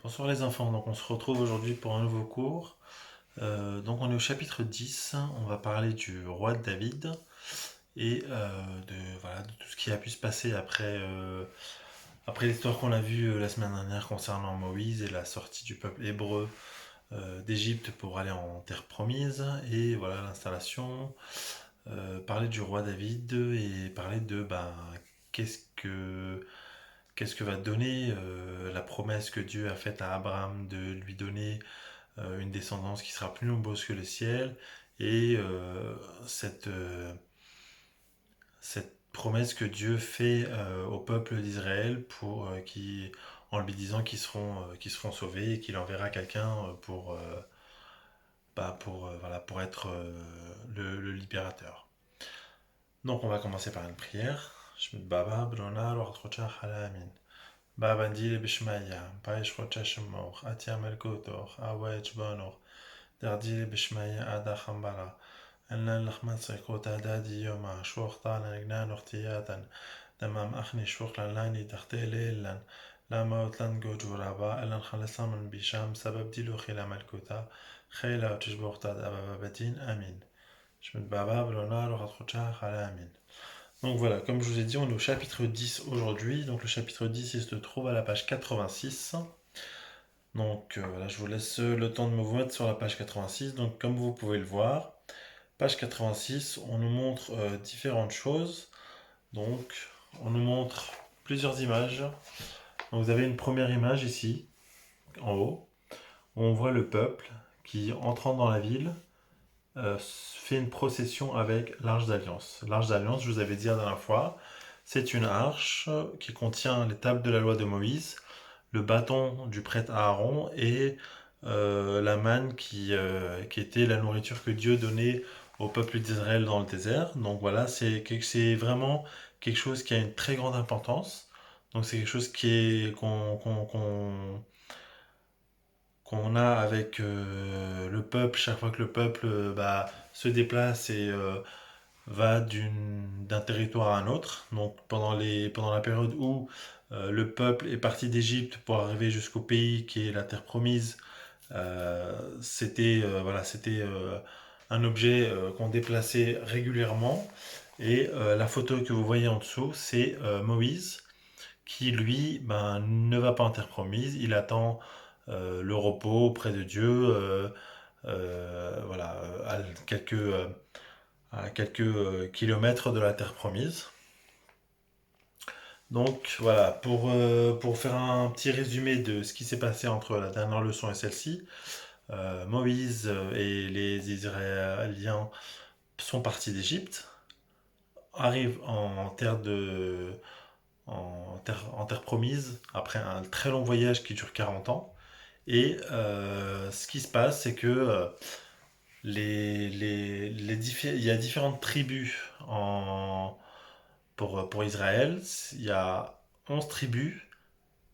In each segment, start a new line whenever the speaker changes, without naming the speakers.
Bonsoir les enfants, donc on se retrouve aujourd'hui pour un nouveau cours. Donc on est au chapitre 10, on va parler du roi David et voilà, de tout ce qui a pu se passer après l'histoire qu'on a vue la semaine dernière concernant Moïse et la sortie du peuple hébreu d'Égypte pour aller en terre promise et voilà l'installation, parler du roi David et parler de qu'est-ce que qu'est-ce que va donner la promesse que Dieu a faite à Abraham de lui donner une descendance qui sera plus nombreuse que le ciel, et cette, euh, cette promesse que Dieu fait au peuple d'Israël en lui disant qu'ils seront sauvés et qu'il enverra quelqu'un voilà, pour être le libérateur. Donc on va commencer par une prière. Baba, Brona, Rocha, Halamin. Baba Ndile Bishmaya, Paish Rocha Shemor, Atia Melkotor, Awaj Bonor, Dardile Bishmaya Ada Hambara. أن لخمت قوتا دادي يوما شوخ طالا جنان اختياتا تمام أخني شوخ لاني تختي ليلا لا موت لن جوجورا با ألن خلصا من بيشام سبب ديلو خيلا ملكوتا خيلا وتشبوخ تاد أبا بابتين أمين شمت بابا بلونا روحت خوتشا خلا أمين. Donc voilà, comme je vous ai dit, on est au chapitre 10 aujourd'hui. Donc le chapitre 10, il se trouve à la page 86. Donc voilà, je vous laisse le temps de me vous mettre sur la page 86. Donc comme vous pouvez le voir, page 86, on nous montre différentes choses. Donc, on nous montre plusieurs images. Donc, vous avez une première image ici, en haut, où on voit le peuple qui, entrant dans la ville, fait une procession avec l'Arche d'Alliance. L'Arche d'Alliance, je vous avais dit la dernière fois, c'est une arche qui contient les tables de la loi de Moïse, le bâton du prêtre Aaron et la manne qui était la nourriture que Dieu donnait au peuple d'Israël dans le désert. Donc voilà, c'est vraiment quelque chose qui a une très grande importance. Donc c'est quelque chose qu'on a avec le peuple chaque fois que le peuple se déplace et va d'un territoire à un autre. Donc pendant la période où le peuple est parti d'Égypte pour arriver jusqu'au pays qui est la terre promise, c'était un objet qu'on déplaçait régulièrement. Et la photo que vous voyez en dessous, c'est Moïse qui, lui, ne va pas en terre promise. Il attend le repos auprès de Dieu, voilà, à quelques kilomètres de la terre promise. Donc voilà, pour faire un petit résumé de ce qui s'est passé entre la dernière leçon et celle-ci, Moïse et les Israéliens sont partis d'Égypte, arrivent en terre promise après un très long voyage qui dure 40 ans. Et ce qui se passe, c'est que il y a différentes tribus pour Israël. Il y a 11 tribus,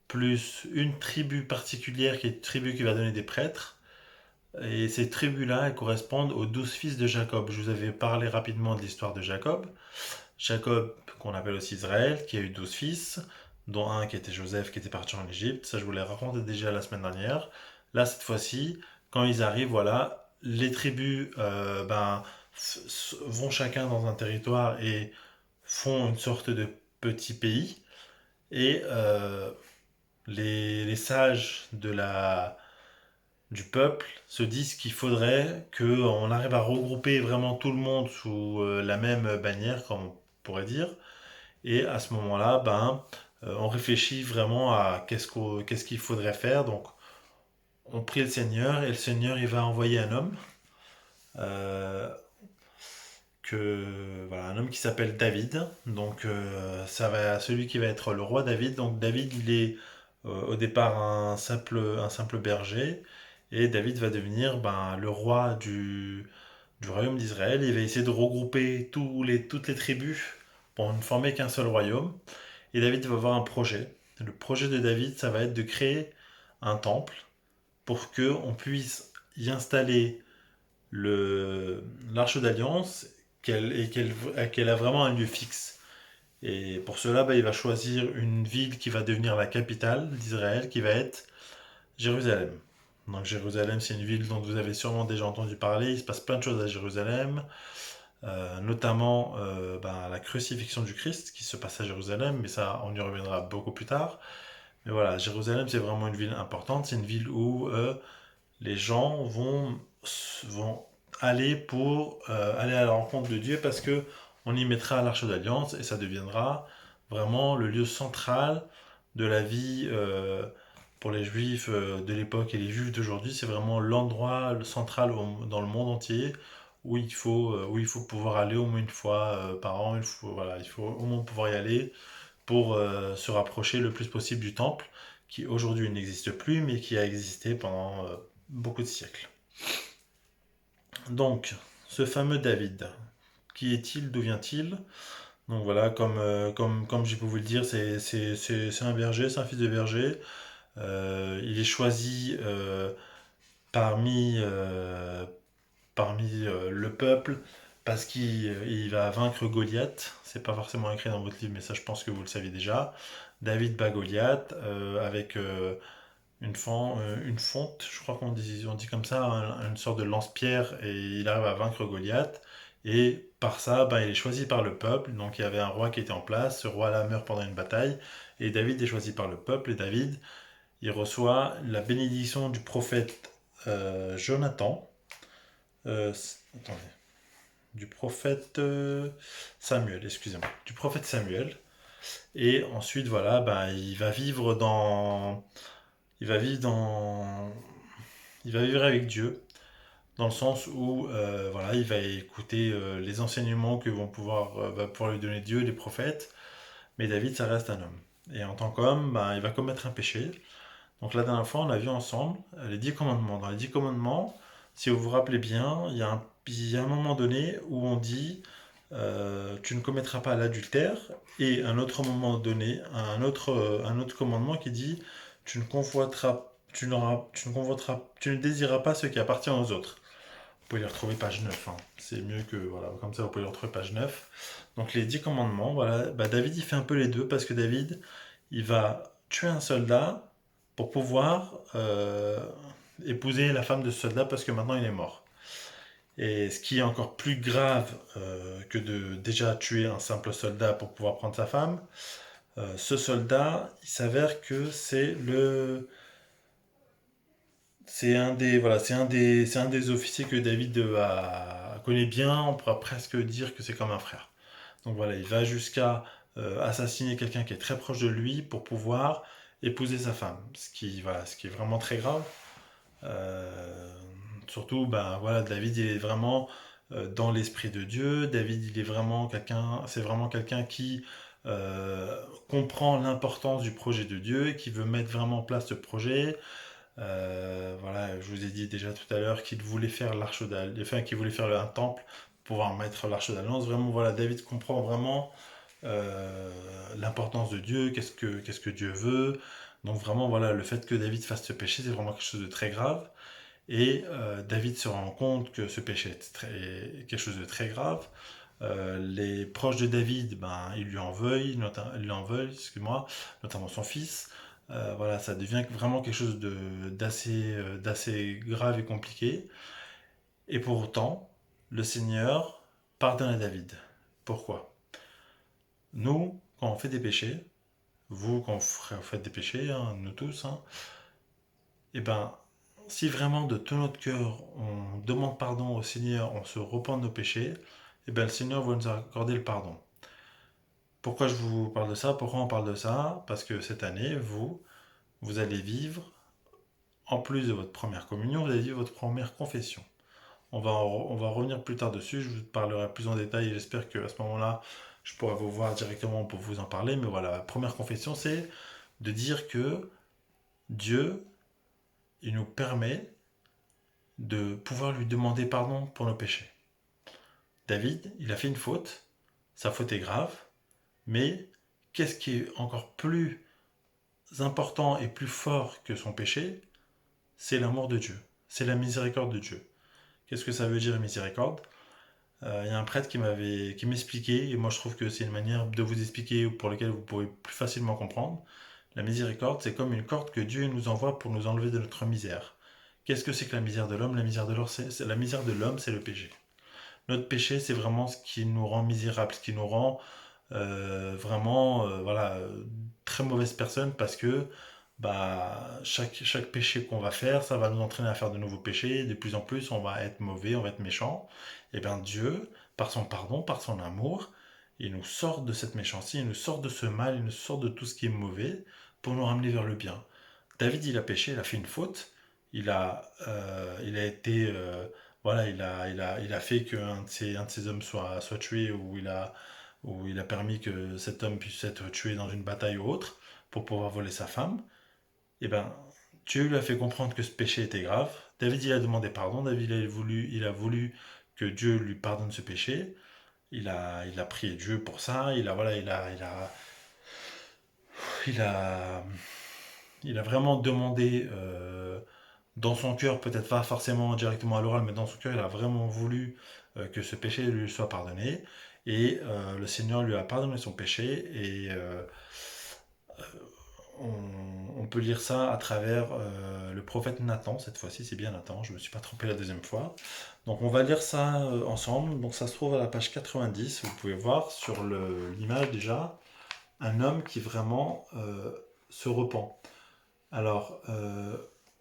plus une tribu particulière qui est une tribu qui va donner des prêtres. Et ces tribus-là, elles correspondent aux 12 fils de Jacob. Je vous avais parlé rapidement de l'histoire de Jacob. Jacob, qu'on appelle aussi Israël, qui a eu 12 fils, dont un qui était Joseph, qui était parti en Égypte. Ça, je vous l'ai raconté déjà la semaine dernière. Là, cette fois-ci, quand ils arrivent, voilà, les tribus vont chacun dans un territoire et font une sorte de petit pays. Et les sages du peuple se disent qu'il faudrait qu'on arrive à regrouper vraiment tout le monde sous la même bannière, comme on pourrait dire. Et à ce moment-là, on réfléchit vraiment à qu'est-ce qu'il faudrait faire. Donc, on prie le Seigneur et le Seigneur il va envoyer un homme, euh, un homme qui s'appelle David. Donc, celui qui va être le roi David. Donc, David, il est au départ un simple berger. Et David va devenir le roi du royaume d'Israël. Il va essayer de regrouper toutes les tribus pour ne former qu'un seul royaume. Et David va avoir un projet. Le projet de David, ça va être de créer un temple pour que on puisse y installer l'arche d'alliance qu'elle a vraiment un lieu fixe. Et pour cela, il va choisir une ville qui va devenir la capitale d'Israël, qui va être Jérusalem. Donc Jérusalem, c'est une ville dont vous avez sûrement déjà entendu parler. Il se passe plein de choses à Jérusalem, notamment la crucifixion du Christ qui se passe à Jérusalem, mais ça, on y reviendra beaucoup plus tard. Mais voilà, Jérusalem, c'est vraiment une ville importante. C'est une ville où les gens vont aller pour aller à la rencontre de Dieu parce que on y mettra l'Arche d'Alliance et ça deviendra vraiment le lieu central de la vie pour les Juifs de l'époque et les Juifs d'aujourd'hui. C'est vraiment l'endroit central dans le monde entier où il faut pouvoir aller au moins une fois par an. Voilà, il faut au moins pouvoir y aller pour se rapprocher le plus possible du temple qui aujourd'hui n'existe plus mais qui a existé pendant beaucoup de siècles. Donc, ce fameux David, qui est-il, d'où vient-il? Donc voilà, comme j'ai pu vous le dire, c'est un berger, c'est un fils de berger. Il est choisi parmi, le peuple parce qu'il va vaincre Goliath. C'est pas forcément écrit dans votre livre, mais ça je pense que vous le savez déjà. David bat Goliath avec une fonte, je crois on dit comme ça, une sorte de lance-pierre, et il arrive à vaincre Goliath. Et par ça, il est choisi par le peuple. Donc il y avait un roi qui était en place. Ce roi-là meurt pendant une bataille. Et David est choisi par le peuple. Et David, il reçoit la bénédiction du prophète Jonathan. Attendez. Du prophète Samuel, excusez-moi. Du prophète Samuel. Et ensuite, voilà, il va vivre dans, il va vivre avec Dieu, dans le sens où voilà, il va écouter les enseignements va pouvoir lui donner Dieu, les prophètes, mais David, ça reste un homme. Et en tant qu'homme, il va commettre un péché. Donc la dernière fois, on a vu ensemble les 10 commandements. Dans les 10 commandements, si vous vous rappelez bien, il y a un moment donné où on dit tu ne commettras pas l'adultère, et un autre moment donné, un autre commandement qui dit tu ne convoiteras, tu ne désireras pas ce qui appartient aux autres. Vous pouvez les retrouver page 9, hein. C'est mieux que, voilà, comme ça vous pouvez les retrouver page 9. Donc les 10 commandements, voilà, David il fait un peu les deux parce que David il va tuer un soldat pour pouvoir épouser la femme de ce soldat parce que maintenant il est mort. Et ce qui est encore plus grave que de déjà tuer un simple soldat pour pouvoir prendre sa femme, ce soldat, il s'avère que c'est un des officiers que David connaît bien. On pourra presque dire que c'est comme un frère. Donc voilà, il va jusqu'à assassiner quelqu'un qui est très proche de lui pour pouvoir épouser sa femme. Ce qui est vraiment très grave. Euh, Surtout, voilà, David, il est vraiment dans l'esprit de Dieu. David, c'est vraiment quelqu'un qui comprend l'importance du projet de Dieu et qui veut mettre vraiment en place ce projet. Voilà, je vous ai dit déjà tout à l'heure qu'il voulait faire qu'il voulait faire un temple pour pouvoir mettre l'arche d'alliance. Vraiment, voilà, David comprend vraiment euh, l'importance de Dieu, qu'est-ce que Dieu veut. Donc vraiment, voilà, le fait que David fasse ce péché, c'est vraiment quelque chose de très grave. Et David se rend compte que ce péché est quelque chose de très grave. Les proches de David, ils lui en veulent, excuse-moi, notamment son fils. Voilà, ça devient vraiment quelque chose d'assez grave et compliqué. Et pour autant, le Seigneur pardonne à David. Pourquoi? Nous, quand on fait des péchés, vous, quand vous faites des péchés, hein, nous tous, hein, et si vraiment de tout notre cœur on demande pardon au Seigneur, on se repent de nos péchés, et le Seigneur va nous accorder le pardon. Pourquoi je vous parle de ça? Pourquoi on parle de ça? Parce que cette année, vous allez vivre, en plus de votre première communion, vous allez vivre votre première confession. On va revenir plus tard dessus, je vous parlerai plus en détail et j'espère qu'à ce moment-là, je pourrai vous voir directement pour vous en parler. Mais voilà, la première confession, c'est de dire que Dieu, il nous permet de pouvoir lui demander pardon pour nos péchés. David, il a fait une faute, sa faute est grave, mais qu'est-ce qui est encore plus important et plus fort que son péché? C'est l'amour de Dieu, c'est la miséricorde de Dieu. Qu'est-ce que ça veut dire miséricorde? Il y a un prêtre qui m'expliquait, et moi je trouve que c'est une manière de vous expliquer pour laquelle vous pourrez plus facilement comprendre. La miséricorde, c'est comme une corde que Dieu nous envoie pour nous enlever de notre misère. Qu'est-ce que c'est que la misère de l'homme? La misère de l'homme, la misère de l'homme, c'est le péché. Notre péché, c'est vraiment ce qui nous rend misérable, ce qui nous rend vraiment voilà, très mauvaise personne parce que chaque péché qu'on va faire, ça va nous entraîner à faire de nouveaux péchés. De plus en plus, on va être mauvais, on va être méchant. Et bien Dieu, par son pardon, par son amour, il nous sort de cette méchanceté, il nous sort de ce mal, il nous sort de tout ce qui est mauvais pour nous ramener vers le bien. David, il a péché, il a fait une faute, il a été, voilà, il a fait qu'un un de ses hommes soit tué ou il a permis que cet homme puisse être tué dans une bataille ou autre pour pouvoir voler sa femme. Et ben, Dieu lui a fait comprendre que ce péché était grave. David, il a demandé pardon. David, il a voulu que Dieu lui pardonne ce péché. Il a prié Dieu pour ça. Il a, il a vraiment demandé dans son cœur, peut-être pas forcément directement à l'oral, mais dans son cœur, il a vraiment voulu que ce péché lui soit pardonné. Et le Seigneur lui a pardonné son péché. Et on peut lire ça à travers le prophète Nathan, cette fois-ci, c'est bien Nathan, je ne me suis pas trompé la deuxième fois. Donc on va lire ça ensemble. Donc ça se trouve à la page 90. Vous pouvez voir sur l'image déjà un homme qui vraiment se repent. Alors,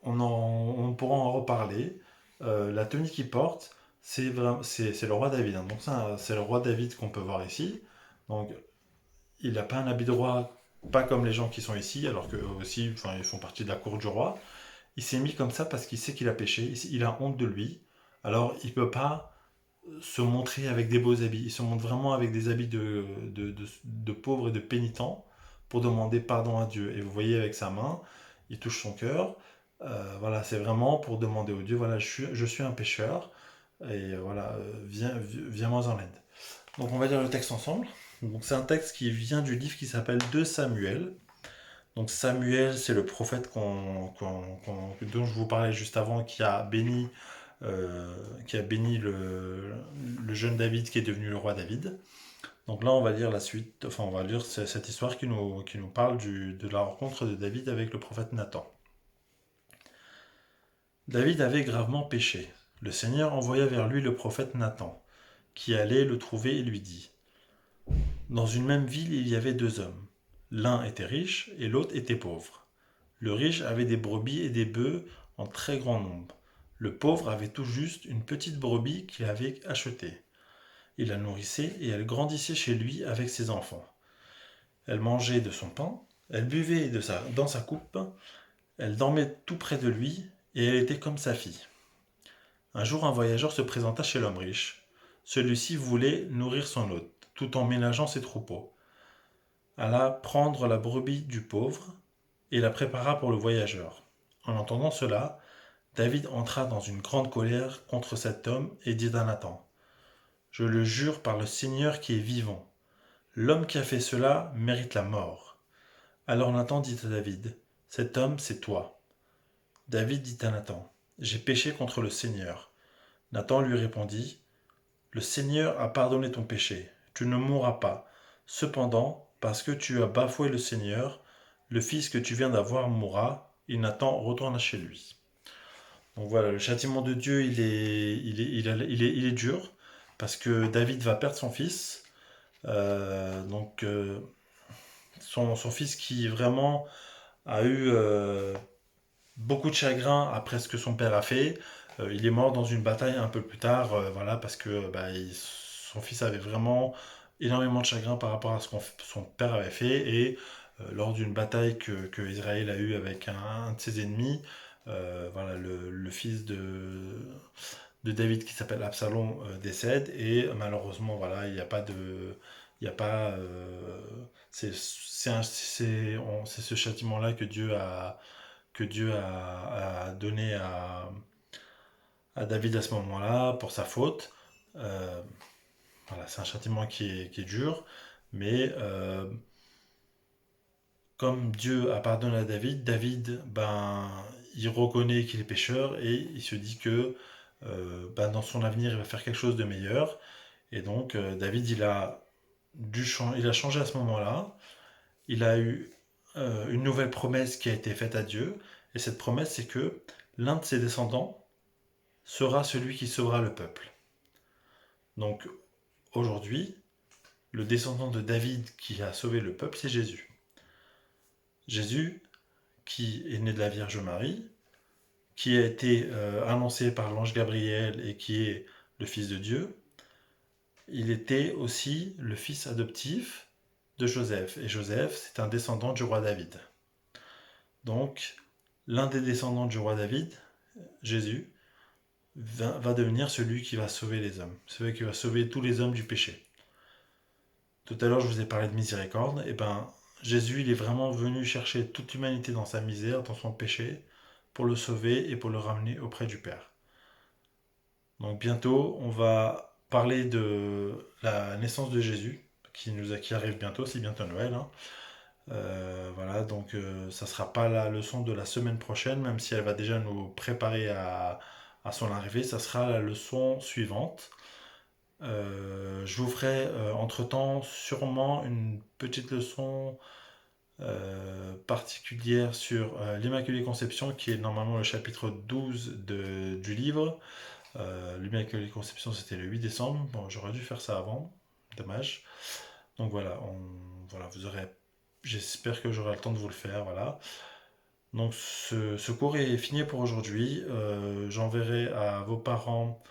on pourra en reparler. La tenue qu'il porte, c'est le roi David, hein. Donc ça, c'est le roi David qu'on peut voir ici. Donc, il n'a pas un habit de roi, pas comme les gens qui sont ici, alors qu'eux aussi, enfin, ils font partie de la cour du roi. Il s'est mis comme ça parce qu'il sait qu'il a péché, il a honte de lui. Alors, il ne peut pas se montrer avec des beaux habits. Il se montre vraiment avec des habits de pauvre et de pénitent pour demander pardon à Dieu. Et vous voyez avec sa main, il touche son cœur. Voilà, c'est vraiment pour demander au Dieu, voilà, je suis un pécheur. Et voilà, viens-moi en aide. Donc on va lire le texte ensemble. Donc c'est un texte qui vient du livre qui s'appelle 2 Samuel. Donc Samuel, c'est le prophète dont je vous parlais juste avant, qui a béni le jeune David qui est devenu le roi David. Donc là, on va lire la suite, enfin, on va lire cette histoire qui nous parle de la rencontre de David avec le prophète Nathan. David avait gravement péché. Le Seigneur envoya vers lui le prophète Nathan, qui allait le trouver et lui dit: Dans une même ville, il y avait deux hommes. L'un était riche et l'autre était pauvre. Le riche avait des brebis et des bœufs en très grand nombre. Le pauvre avait tout juste une petite brebis qu'il avait achetée. Il la nourrissait et elle grandissait chez lui avec ses enfants. Elle mangeait de son pain, elle buvait dans sa coupe, elle dormait tout près de lui et elle était comme sa fille. Un jour, un voyageur se présenta chez l'homme riche. Celui-ci voulait nourrir son hôte, tout en ménageant ses troupeaux. Alla prendre la brebis du pauvre et la prépara pour le voyageur. En entendant cela, David entra dans une grande colère contre cet homme et dit à Nathan: Je le jure par le Seigneur qui est vivant, l'homme qui a fait cela mérite la mort. Alors Nathan dit à David: Cet homme, c'est toi. David dit à Nathan: J'ai péché contre le Seigneur. Nathan lui répondit: Le Seigneur a pardonné ton péché, tu ne mourras pas. Cependant, parce que tu as bafoué le Seigneur, le fils que tu viens d'avoir mourra, et Nathan retourna chez lui. Donc voilà, le châtiment de Dieu, il est dur, parce que David va perdre son fils. Donc son fils qui vraiment a eu beaucoup de chagrin après ce que son père a fait. Il est mort dans une bataille un peu plus tard, voilà, parce que son fils avait vraiment énormément de chagrin par rapport à ce que son père avait fait. Et lors d'une bataille que Israël a eue avec un de ses ennemis, voilà, le fils de David qui s'appelle Absalom décède. Et malheureusement, voilà, il n'y a pas de. Il n'y a pas. C'est ce châtiment-là que Dieu a donné à David à ce moment-là pour sa faute. Euh, voilà, c'est un châtiment qui est dur, mais comme Dieu a pardonné à David, David, il reconnaît qu'il est pécheur et il se dit que dans son avenir, il va faire quelque chose de meilleur. Et donc, David, il a changé à ce moment-là. Il a eu une nouvelle promesse qui a été faite à Dieu. Et cette promesse, c'est que l'un de ses descendants sera celui qui sauvera le peuple. Donc aujourd'hui, le descendant de David qui a sauvé le peuple, c'est Jésus. Jésus, qui est né de la Vierge Marie, qui a été annoncé par l'ange Gabriel et qui est le Fils de Dieu, il était aussi le fils adoptif de Joseph. Et Joseph, c'est un descendant du roi David. Donc, l'un des descendants du roi David, Jésus, va devenir celui qui va sauver les hommes, celui qui va sauver tous les hommes du péché. Tout à l'heure, je vous ai parlé de miséricorde. Et ben, Jésus, il est vraiment venu chercher toute l'humanité dans sa misère, dans son péché, pour le sauver et pour le ramener auprès du Père. Donc bientôt, on va parler de la naissance de Jésus, qui arrive bientôt, c'est bientôt Noël, hein. Voilà, donc ça sera pas la leçon de la semaine prochaine, même si elle va déjà nous préparer à son arrivée, ça sera la leçon suivante. Je vous ferai entre-temps sûrement une petite leçon particulière sur l'Immaculée Conception, qui est normalement le chapitre 12 du livre. L'Immaculée Conception, c'était le 8 décembre. Bon, j'aurais dû faire ça avant, dommage. Donc voilà, voilà, vous aurez. J'espère que j'aurai le temps de vous le faire, voilà. Donc ce cours est fini pour aujourd'hui. J'enverrai à vos parents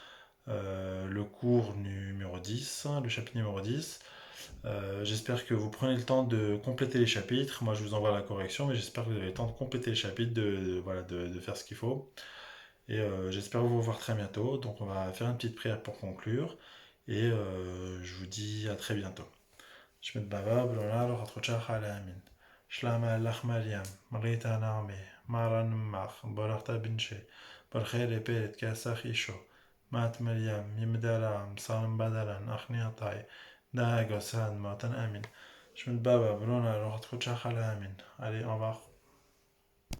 le cours numéro 10, hein, le chapitre numéro 10. J'espère que vous prenez le temps de compléter les chapitres. Moi, je vous envoie la correction, mais j'espère que vous avez le temps de compléter les chapitres, voilà, de faire ce qu'il faut. Et j'espère vous revoir très bientôt. Donc, on va faire une petite prière pour conclure. Et je vous dis à très bientôt. Je me baba, blona, lo khatroucha khalamin. Shlama lach Mariam, Marita Naomi, Maran Mach, Borachta Binche, Barkhair Eperet Kasach Isho, Mat Mariam, Yimdala, Salam Badalan, Achni Atai, Dagosan, Matan Amin. Je me baba, blona, lo khatroucha khalamin. Allez, au revoir.